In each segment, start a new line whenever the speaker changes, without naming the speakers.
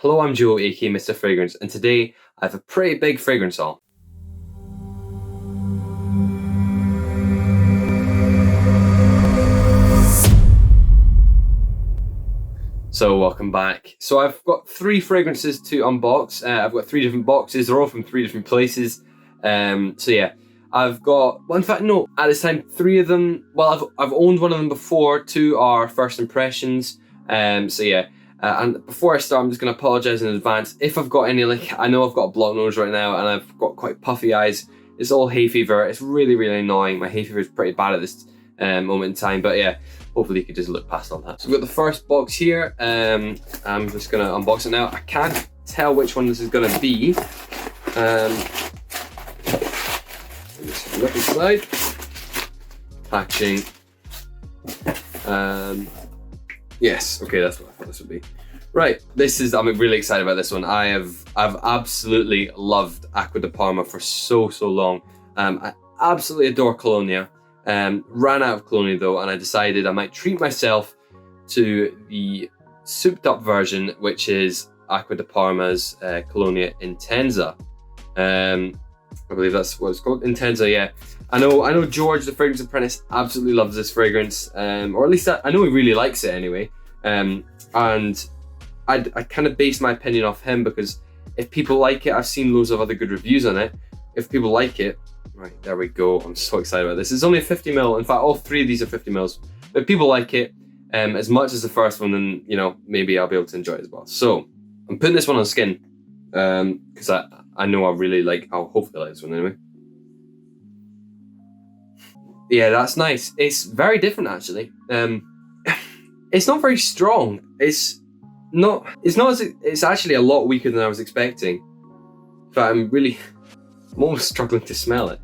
Hello, I'm Joe, aka Mr. Fragrance, and today I have a pretty big fragrance haul. So welcome back. So I've got 3 fragrances to unbox. I've got 3 different boxes. They're all from 3 different places. So yeah, I've got, well, in fact, no, at this time, 3 of them, well, I've owned one of them before. 2 are first impressions. So yeah. And before I start, I'm just going to apologise in advance if I've got any, I know I've got a blocked nose right now and I've got quite puffy eyes. It's all hay fever. It's really, really annoying. My hay fever is pretty bad at this moment in time, but yeah, hopefully you could just look past all that. So we've got the first box here. I'm just going to unbox it now. I can't tell which one this is going to be. Just look inside. Packaging. Yes, okay, that's what I thought this would be. Right, I'm really excited about this one. I've absolutely loved Acqua di Parma for so long. I absolutely adore Colonia. Ran out of Colonia though, and I decided I might treat myself to the souped up version, which is Acqua di Parma's Colonia Intensa. I believe that's what it's called, Intensa, yeah. I know George, the fragrance apprentice, absolutely loves this fragrance, or at least I know he really likes it anyway. And I kind of base my opinion off him because if people like it, I've seen loads of other good reviews on it. If people like it, right, there we go. I'm so excited about this. It's only a 50ml. In fact, all 3 of these are 50mls. But if people like it as much as the first one, then maybe I'll be able to enjoy it as well. So I'm putting this one on skin because I know I'll hopefully like this one anyway. Yeah, that's nice. It's very different actually. It's not very strong. It's actually a lot weaker than I was expecting. In fact, I'm almost struggling to smell it.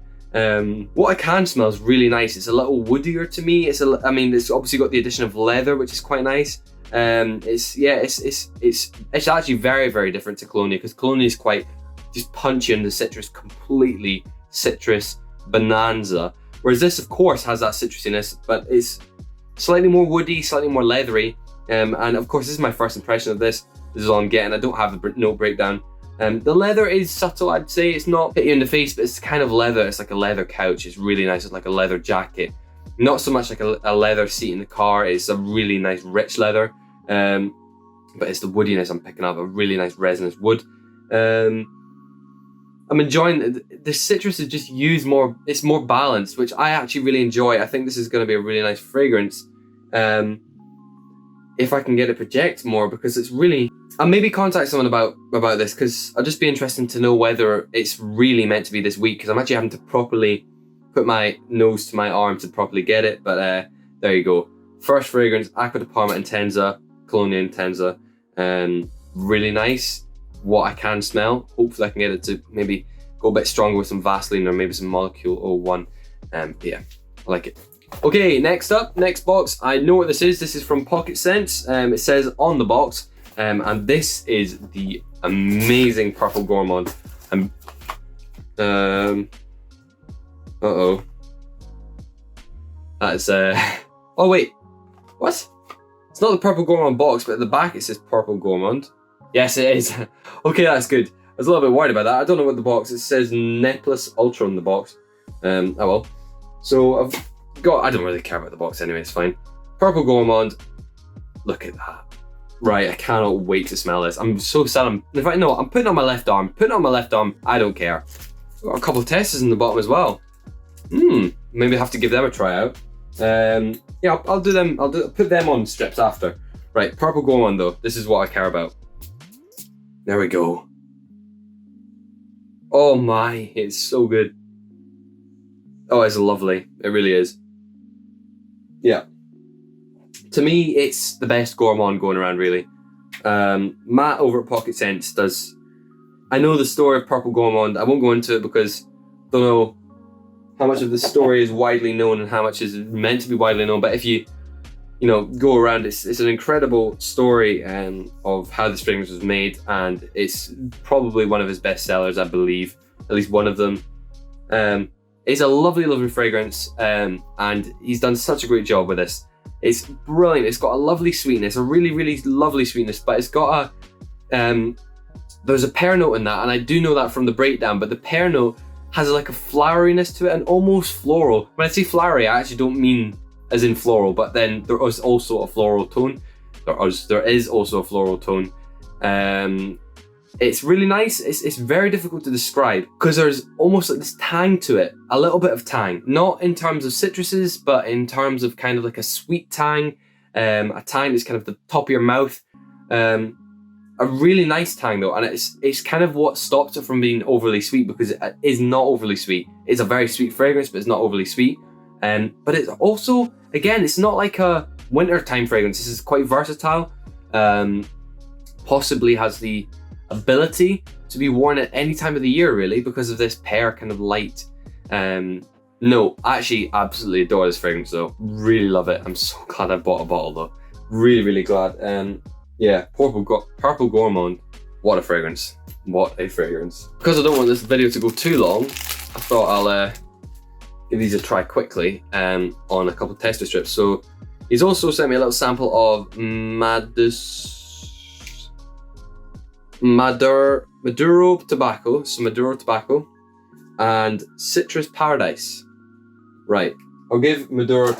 What I can smell is really nice. It's a little woodier to me. It's obviously got the addition of leather, which is quite nice. It's actually very, very different to Colonia because Colonia is quite just punchy on the citrus, completely citrus bonanza. Whereas this, of course, has that citrusiness, but it's slightly more woody, slightly more leathery. And of course, this is my first impression of this. This is all I'm getting. I don't have the note breakdown. The leather is subtle, I'd say. It's not hit you in the face, but it's kind of leather. It's like a leather couch. It's really nice. It's like a leather jacket. Not so much like a leather seat in the car. It's a really nice, rich leather. But it's the woodiness I'm picking up. A really nice resinous wood. I'm enjoying the citrus is just used more. It's more balanced, which I actually really enjoy. I think this is going to be a really nice fragrance. If I can get it project more, because it's really. I'll maybe contact someone about this because I'll just be interested to know whether it's really meant to be this week because I'm actually having to properly put my nose to my arm to properly get it. But there you go. First fragrance, Acqua di Parma Intensa, Colonia Intensa. Really nice. What I can smell. Hopefully I can get it to maybe go a bit stronger with some Vaseline or maybe some Molecule 01. Yeah, I like it. Okay, next box. I know what this is. This is from Pocket Scents. It says on the box, and this is the amazing Purple Gourmand. Uh-oh. That is, oh wait, what? It's not the Purple Gourmand box, but at the back it says Purple Gourmand. Yes, it is. Okay, that's good. I was a little bit worried about that. I don't know what the box. It says Necklace Ultra on the box. Oh well. So I've got. I don't really care about the box anyway. It's fine. Purple Gourmand. Look at that. Right, I cannot wait to smell this. I'm so sad. In fact, no. I'm putting it on my left arm. I don't care. I've got a couple of testers in the bottom as well. Maybe I have to give them a try out. Yeah, I'll do them. I'll put them on strips after. Right, Purple Gourmand though. This is what I care about. There we go. Oh my, it's so good. Oh, it's lovely. It really is. Yeah. To me, it's the best gourmand going around, really. Matt over at Pocket Scents does... I know the story of Purple Gourmand. I won't go into it because I don't know how much of the story is widely known and how much is meant to be widely known. But if you go around, it's an incredible story of how this fragrance was made, and it's probably one of his best sellers, I believe, at least one of them. It's a lovely, lovely fragrance, and he's done such a great job with this. It's brilliant. It's got a lovely sweetness, a really, really lovely sweetness, but it's got There's a pear note in that, and I do know that from the breakdown, but the pear note has like a floweriness to it and almost floral. When I say flowery, I actually don't mean as in floral, but then there is also a floral tone. There is also a floral tone. It's really nice. It's very difficult to describe because there's almost like this tang to it, a little bit of tang, not in terms of citruses, but in terms of kind of like a sweet tang, a tang that's kind of the top of your mouth. A really nice tang though, and it's kind of what stops it from being overly sweet, because it is not overly sweet. It's a very sweet fragrance, but it's not overly sweet. But it's also, again, it's not like a wintertime fragrance. This is quite versatile. Possibly has the ability to be worn at any time of the year, really, because of this pear kind of light. No, I actually absolutely adore this fragrance though. Really love it. I'm so glad I bought a bottle though. Really, really glad. Yeah, Purple Gourmand. What a fragrance. What a fragrance. Because I don't want this video to go too long, I thought I'll give these a try quickly on a couple of tester strips. So he's also sent me a little sample of Maduro tobacco, so Maduro tobacco, and Citrus Paradise. Right, I'll give Maduro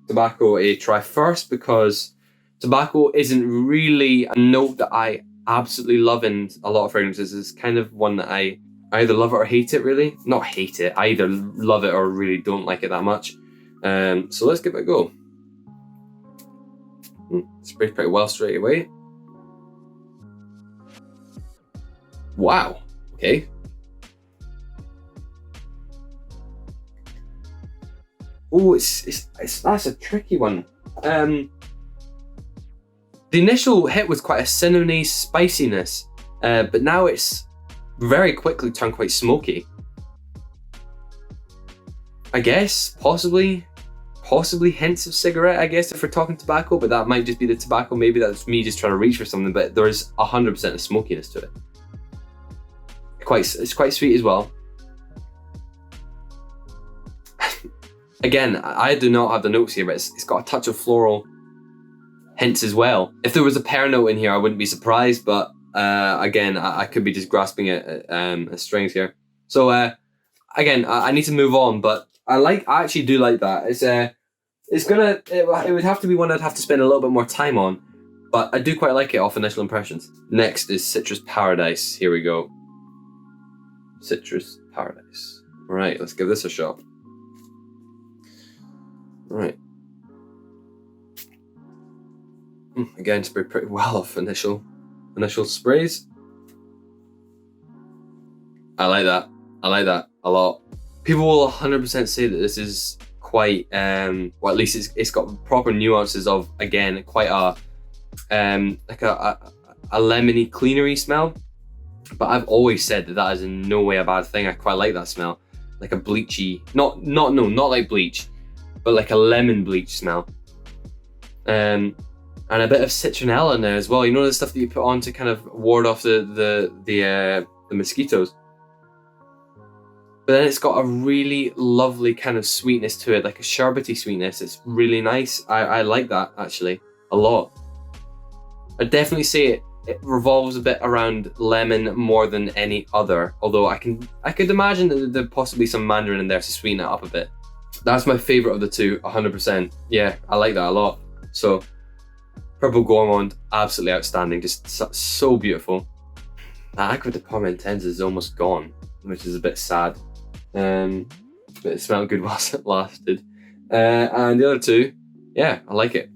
tobacco a try first, because tobacco isn't really a note that I absolutely love in a lot of fragrances. It's kind of one that I either love it or hate it, really. Not hate it, I either love it or really don't like it that much. So let's give it a go. Sprays pretty well straight away. Wow, okay. Oh, that's a tricky one. The initial hit was quite a cinnamony spiciness, but now it's very quickly turned quite smoky. I guess, possibly hints of cigarette, I guess, if we're talking tobacco, but that might just be the tobacco. Maybe that's me just trying to reach for something, but there's 100% of smokiness to it. It's quite sweet as well. Again, I do not have the notes here, but it's got a touch of floral hints as well. If there was a pear note in here, I wouldn't be surprised, but again, I could be just grasping at strings here. So again, I need to move on, but I actually do like that. It would have to be one I'd have to spend a little bit more time on, but I do quite like it off initial impressions. Next is Citrus Paradise. Here we go. Citrus Paradise. Right, let's give this a shot. Right. Again, sprayed pretty well off initial sprays. I like that. I like that a lot. People will 100% say that this is quite, well, at least it's got proper nuances of, again, quite a like a lemony, cleanery smell. But I've always said that is in no way a bad thing. I quite like that smell, like a bleachy, not like bleach, but like a lemon bleach smell. And a bit of citronella in there as well. You know, the stuff that you put on to kind of ward off the mosquitoes. But then it's got a really lovely kind of sweetness to it, like a sherbety sweetness. It's really nice. I like that actually a lot. I'd definitely say it revolves a bit around lemon more than any other. Although I could imagine that there'd possibly some mandarin in there to sweeten it up a bit. That's my favorite of the two, 100%. Yeah, I like that a lot. So, Purple Gourmand, absolutely outstanding. Just so beautiful. That acqua de parma intensa is almost gone, which is a bit sad. But it smelled good whilst it lasted. And the other two, yeah, I like it.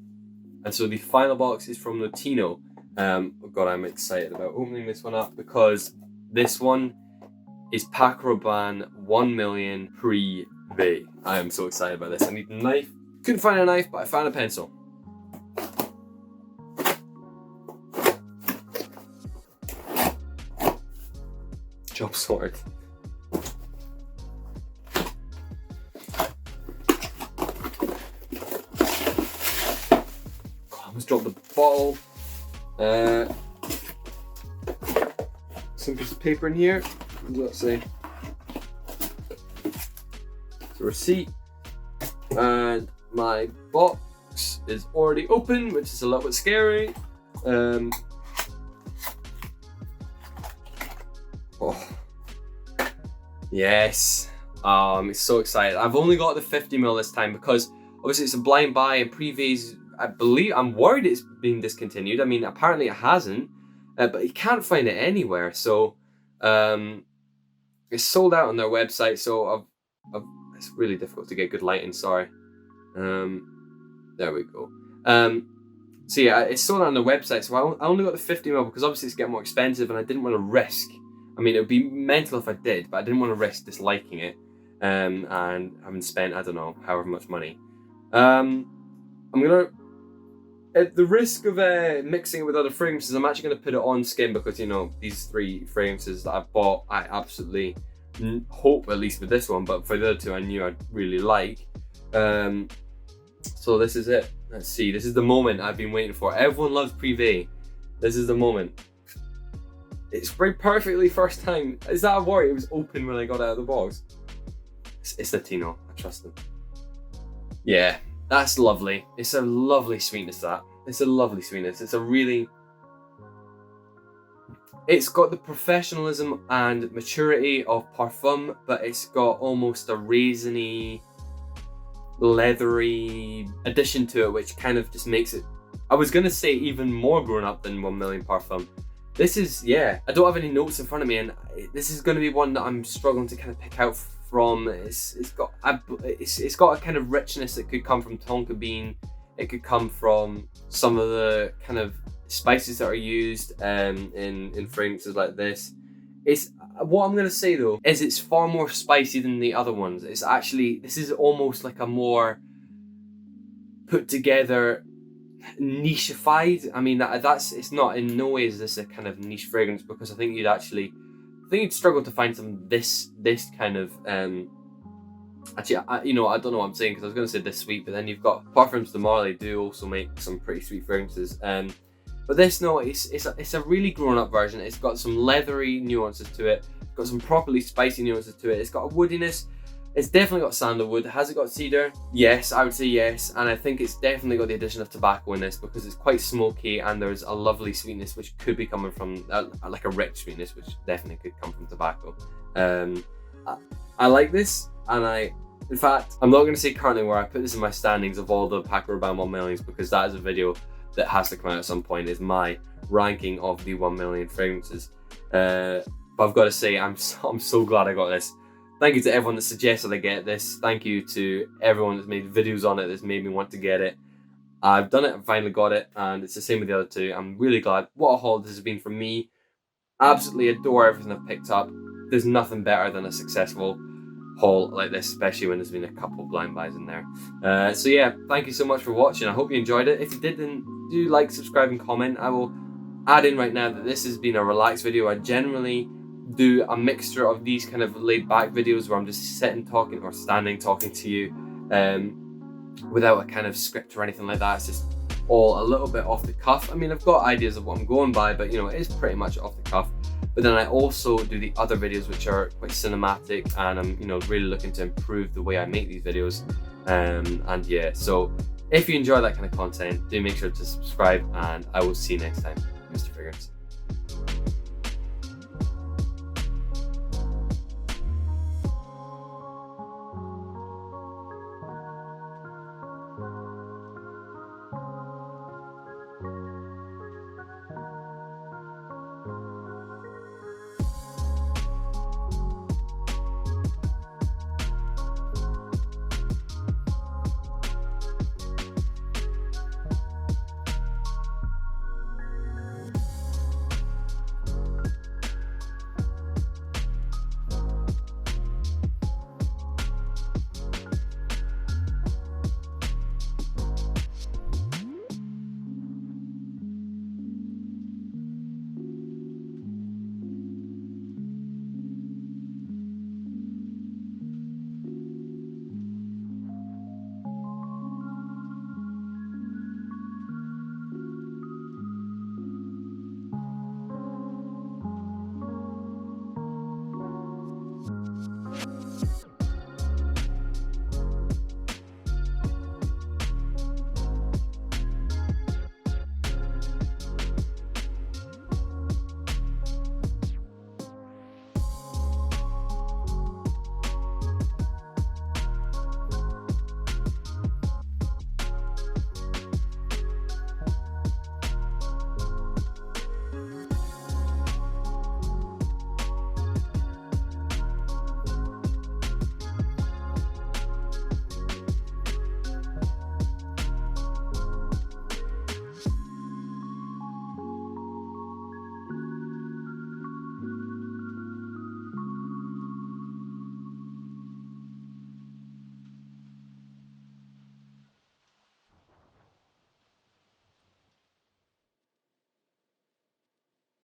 And so the final box is from Notino. Oh God, I'm excited about opening this one up because this one is Paco Rabanne 1 million Prive. I am so excited about this. I need a knife. Couldn't find a knife, but I found a pencil. Job sorted. I almost dropped the bottle. Some piece of paper in here. What does that say? It's a receipt. And my box is already open, which is a little bit scary. Oh, yes. I'm so excited. I've only got the 50ml this time because obviously it's a blind buy and Prive's, I'm worried it's been discontinued. I mean, apparently it hasn't, but you can't find it anywhere. So it's sold out on their website. So it's really difficult to get good lighting, sorry. There we go. So yeah, it's sold out on their website. So I only got the 50ml because obviously it's getting more expensive and I didn't want to risk. I mean, it would be mental if I did, but I didn't want to risk disliking it. And having spent, I don't know, however much money. I'm gonna, at the risk of mixing it with other fragrances, I'm actually gonna put it on skin because, you know, these 3 fragrances that I've bought, I absolutely hope, at least with this one, but for the other 2 I knew I'd really like. So this is it. Let's see, this is the moment I've been waiting for. Everyone loves Prive. This is the moment. It's sprayed perfectly first time. Is that a worry? It was open when I got it out of the box. It's Latino, I trust them. Yeah, that's lovely. It's a lovely sweetness, that. It's a lovely sweetness. It's got the professionalism and maturity of parfum, but it's got almost a raisiny, leathery addition to it, which kind of just makes it, I was gonna say, even more grown up than 1 Million Parfum. This is, yeah, I don't have any notes in front of me, and this is gonna be one that I'm struggling to kind of pick out from. It's got a kind of richness that could come from tonka bean. It could come from some of the kind of spices that are used in fragrances like this. What I'm gonna say though is it's far more spicy than the other ones. It's actually, this is almost like a more put together, nicheified. I mean, it's not, in no way is this a kind of niche fragrance, because I think you'd struggle to find some this kind of actually, I don't know what I'm saying, because I was going to say this sweet, but then you've got Parfums de Marly do also make some pretty sweet fragrances. But this, no, it's a really grown up version. It's got some leathery nuances to it. It's got some properly spicy nuances to it. It's got a woodiness. It's definitely got sandalwood. Has it got cedar? Yes, I would say yes. And I think it's definitely got the addition of tobacco in this, because it's quite smoky and there's a lovely sweetness which could be coming from, like a rich sweetness, which definitely could come from tobacco. I like this, and in fact, I'm not going to say currently where I put this in my standings of all the Paco Rabanne 1 millions, because that is a video that has to come out at some point, is my ranking of the 1 million fragrances. But I've got to say, I'm so glad I got this. Thank you to everyone that suggested I get this. Thank you to everyone that's made videos on it that's made me want to get it. I've done it and finally got it, and it's the same with the other 2. I'm really glad. What a haul this has been for me. Absolutely adore everything I've picked up. There's nothing better than a successful haul like this, especially when there's been a couple blind buys in there. So yeah, thank you so much for watching. I hope you enjoyed it. If you did, then do like, subscribe and comment. I will add in right now that this has been a relaxed video. I generally do a mixture of these kind of laid back videos where I'm just sitting talking or standing talking to you without a kind of script or anything like that. It's just all a little bit off the cuff. I mean, I've got ideas of what I'm going by, but it is pretty much off the cuff. But then I also do the other videos which are quite cinematic, and I'm really looking to improve the way I make these videos. And yeah, so if you enjoy that kind of content, do make sure to subscribe, and I will see you next time. Mr. Fragrance.